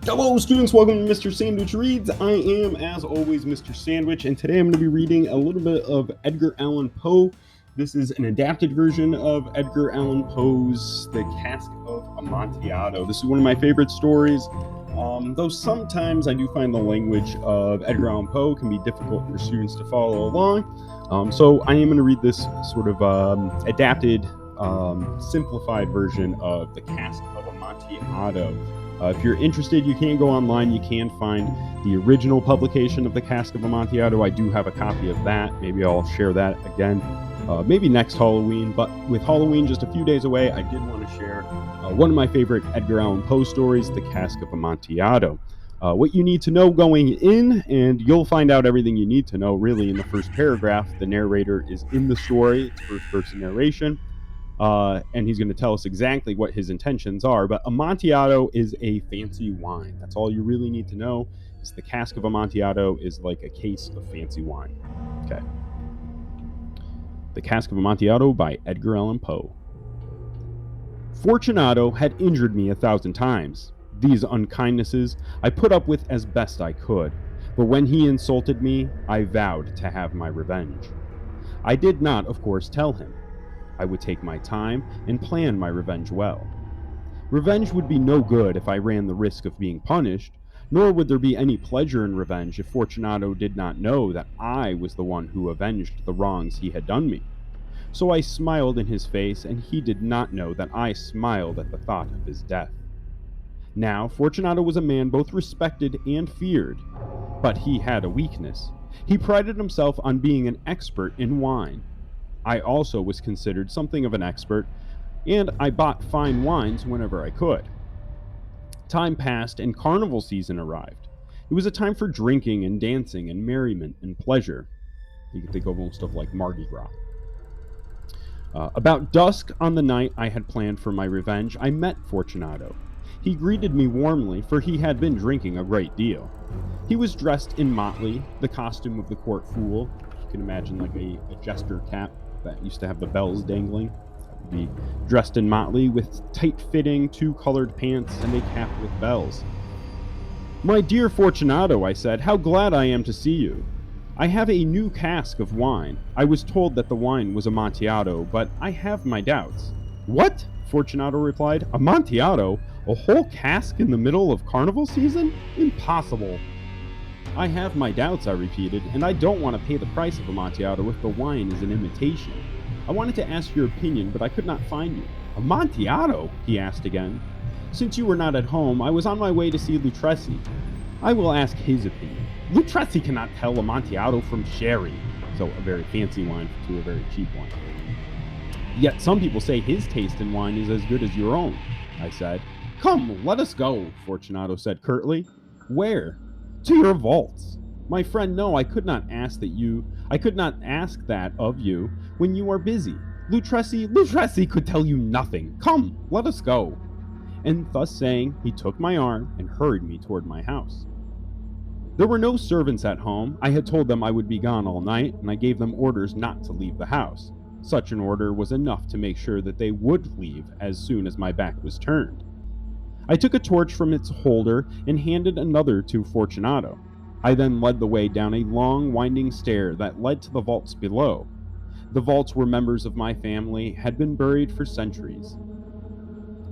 Hello students, welcome to Mr. Sandwich Reads. I am, as always, Mr. Sandwich, and today I'm going to be reading a little bit of Edgar Allan Poe. This is an adapted version of Edgar Allan Poe's The Cask of Amontillado. This is one of my favorite stories, though sometimes I do find the language of Edgar Allan Poe can be difficult for students to follow along. So I am going to read this sort of adapted, simplified version of The Cask of Amontillado. If you're interested, you can go online. You can find the original publication of the Cask of Amontillado. I do have a copy of that. Maybe I'll share that again, maybe next Halloween. But with Halloween just a few days away, I did want to share one of my favorite Edgar Allan Poe stories, the Cask of Amontillado. What you need to know going in, and you'll find out everything you need to know really in the first paragraph. The narrator is in the story. It's first-person narration. And he's going to tell us exactly what his intentions are. But Amontillado is a fancy wine. That's all you really need to know. Is the Cask of Amontillado is like a case of fancy wine. Okay. The Cask of Amontillado by Edgar Allan Poe. Fortunato had injured me 1,000 times. These unkindnesses I put up with as best I could. But when he insulted me, I vowed to have my revenge. I did not, of course, tell him. I would take my time and plan my revenge well. Revenge would be no good if I ran the risk of being punished, nor would there be any pleasure in revenge if Fortunato did not know that I was the one who avenged the wrongs he had done me. So I smiled in his face, and he did not know that I smiled at the thought of his death. Now, Fortunato was a man both respected and feared, but he had a weakness. He prided himself on being an expert in wine. I also was considered something of an expert, and I bought fine wines whenever I could. Time passed, and carnival season arrived. It was a time for drinking and dancing and merriment and pleasure. You can think of almost stuff like Mardi Gras. About dusk on the night I had planned for my revenge, I met Fortunato. He greeted me warmly, for he had been drinking a great deal. He was dressed in motley, the costume of the court fool. You can imagine like a jester cap that used to have the bells dangling. That would be dressed in motley with tight-fitting, two-colored pants and a cap with bells. "My dear Fortunato," I said, "how glad I am to see you. I have a new cask of wine. I was told that the wine was Amontillado, but I have my doubts." "What?" Fortunato replied. "Amontillado? A whole cask in the middle of carnival season? Impossible." "I have my doubts," I repeated, "and I don't want to pay the price of Amontillado if the wine is an imitation. I wanted to ask your opinion, but I could not find you." "Amontillado?" he asked again. "Since you were not at home, I was on my way to see Lutresi. I will ask his opinion." "Lutresi cannot tell Amontillado from sherry." So a very fancy wine to a very cheap one. "Yet some people say his taste in wine is as good as your own," I said. "Come, let us go," Fortunato said curtly. "Where?" "To your vaults." "My friend, no, I could not ask that of you when you are busy. Lutresi could tell you nothing. Come, let us go." And thus saying, he took my arm and hurried me toward my house. There were no servants at home. I had told them I would be gone all night, and I gave them orders not to leave the house. Such an order was enough to make sure that they would leave as soon as my back was turned. I took a torch from its holder and handed another to Fortunato. I then led the way down a long, winding stair that led to the vaults below. The vaults where members of my family had been buried for centuries.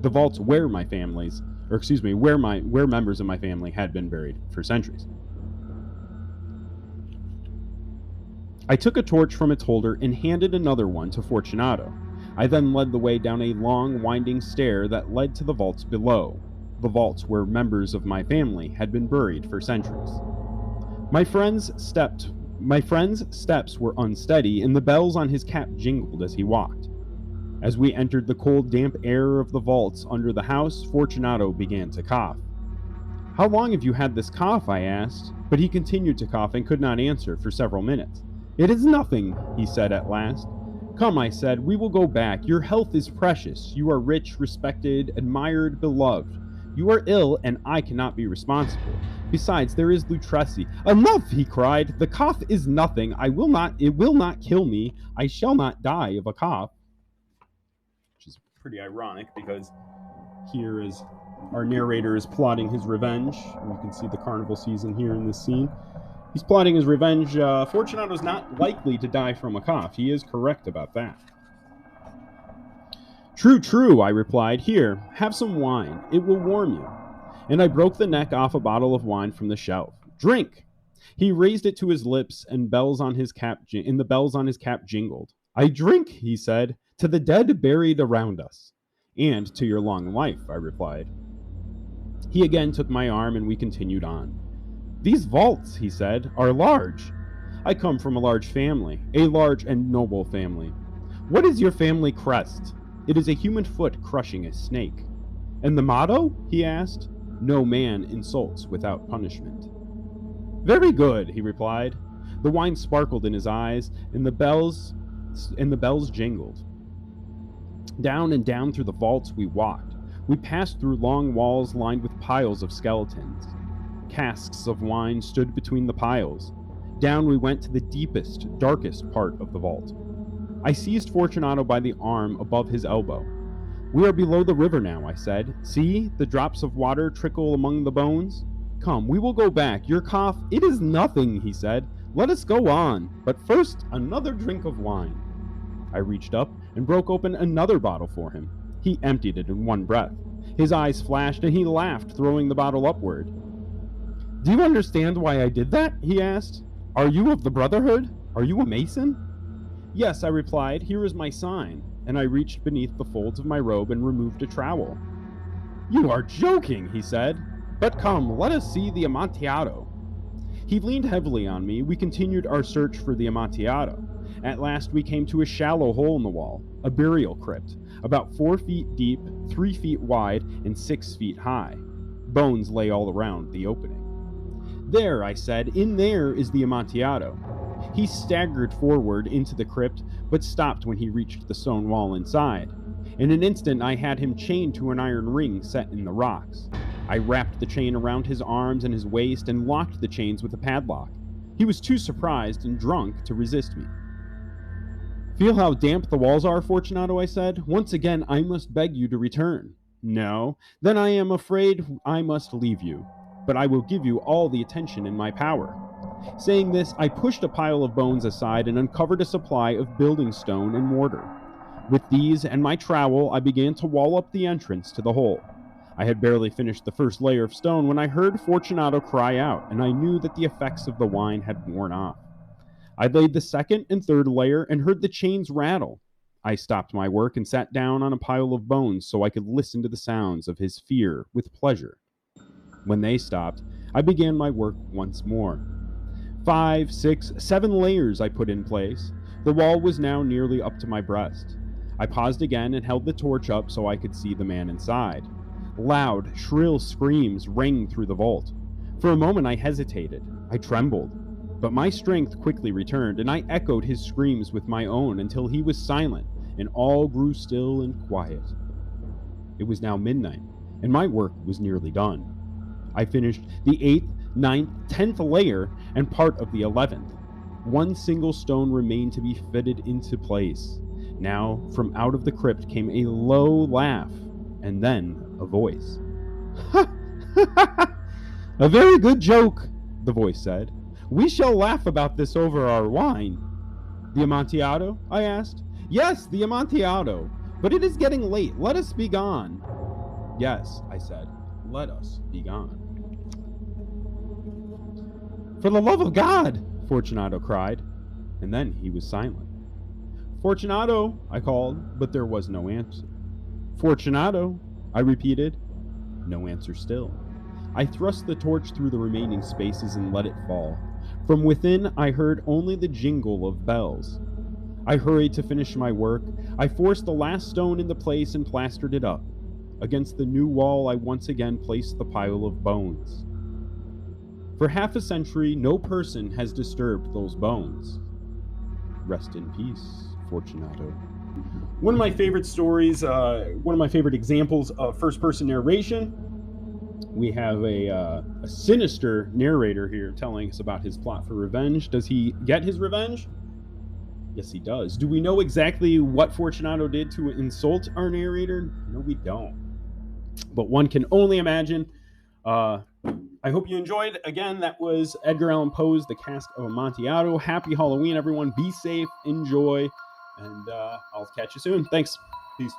The vaults where members of my family had been buried for centuries. I took a torch from its holder and handed another one to Fortunato. I then led the way down a long, winding stair that led to the vaults below, the vaults where members of my family had been buried for centuries. My friend's steps were unsteady, and the bells on his cap jingled as he walked. As we entered the cold, damp air of the vaults under the house, Fortunato began to cough. "How long have you had this cough?" I asked, but he continued to cough and could not answer for several minutes. "It is nothing," he said at last. "Come," I said, "we will go back. Your health is precious. You are rich, respected, admired, beloved. You are ill, and I cannot be responsible. Besides, there is Lutresi." "Enough!" he cried. "The cough is nothing. It will not kill me. I shall not die of a cough." Which is pretty ironic because here is Our narrator is plotting his revenge. You can see the carnival season here in this scene. He's plotting his revenge. Fortunato's not likely to die from a cough. He is correct about that. True, true, I replied. Here, have some wine. It will warm you. And I broke the neck off a bottle of wine from the shelf. Drink! He raised it to his lips, and the bells on his cap jingled. I drink, he said, to the dead buried around us. And to your long life, I replied. He again took my arm, and we continued on. These vaults, he said, are large. I come from a large family, a large and noble family. What is your family crest? It is a human foot crushing a snake. And the motto? He asked. No man insults without punishment. Very good, he replied. The wine sparkled in his eyes, and the bells jingled. Down and down through the vaults we walked. We passed through long walls lined with piles of skeletons. Casks of wine stood between the piles. Down we went to the deepest, darkest part of the vault. I seized Fortunato by the arm above his elbow. We are below the river now, I said. See, the drops of water trickle among the bones. Come, we will go back. Your cough, it is nothing, he said. Let us go on. But first, another drink of wine. I reached up and broke open another bottle for him. He emptied it in one breath. His eyes flashed and he laughed, throwing the bottle upward. Do you understand why I did that? He asked. Are you of the Brotherhood? Are you a Mason? Yes, I replied. Here is my sign. And I reached beneath the folds of my robe and removed a trowel. You are joking, he said. But come, let us see the Amontillado. He leaned heavily on me. We continued our search for the Amontillado. At last we came to a shallow hole in the wall, a burial crypt, about 4 feet deep, 3 feet wide, and 6 feet high. Bones lay all around the opening. There, I said, in there is the Amontillado. He staggered forward into the crypt, but stopped when he reached the stone wall inside. In an instant I had him chained to an iron ring set in the rocks. I wrapped the chain around his arms and his waist and locked the chains with a padlock. He was too surprised and drunk to resist me. Feel how damp the walls are, Fortunato, I said. Once again, I must beg you to return. No, then I am afraid I must leave you, but I will give you all the attention in my power. Saying this, I pushed a pile of bones aside and uncovered a supply of building stone and mortar. With these and my trowel, I began to wall up the entrance to the hole. I had barely finished the first layer of stone when I heard Fortunato cry out, and I knew that the effects of the wine had worn off. I laid the second and third layer and heard the chains rattle. I stopped my work and sat down on a pile of bones so I could listen to the sounds of his fear with pleasure. When they stopped, I began my work once more. 5, 6, 7 layers I put in place. The wall was now nearly up to my breast. I paused again and held the torch up so I could see the man inside. Loud, shrill screams rang through the vault. For a moment I hesitated. I trembled. But my strength quickly returned, and I echoed his screams with my own until he was silent, and all grew still and quiet. It was now midnight, and my work was nearly done. I finished the 8th, 9th, 10th layer, and part of the 11th. One single stone remained to be fitted into place. Now, from out of the crypt came a low laugh, and then a voice. "Ha! Ha! Ha! A very good joke," the voice said. "We shall laugh about this over our wine." "The Amontillado?" I asked. "Yes, the Amontillado. But it is getting late. Let us be gone." "Yes," I said. "Let us be gone." "For the love of God!" Fortunato cried, and then he was silent. "Fortunato!" I called, but there was no answer. "Fortunato!" I repeated. No answer still. I thrust the torch through the remaining spaces and let it fall. From within, I heard only the jingle of bells. I hurried to finish my work. I forced the last stone into place and plastered it up. Against the new wall, I once again placed the pile of bones. For half a century, no person has disturbed those bones. Rest in peace, Fortunato. One of my favorite stories, one of my favorite examples of first-person narration. We have a sinister narrator here telling us about his plot for revenge. Does he get his revenge? Yes, he does. Do we know exactly what Fortunato did to insult our narrator? No, we don't. but one can only imagine. I hope you enjoyed. Again, that was Edgar Allan Poe's The Cask of Amontillado. Happy Halloween, everyone. Be safe, enjoy, and I'll catch you soon. Thanks. Peace.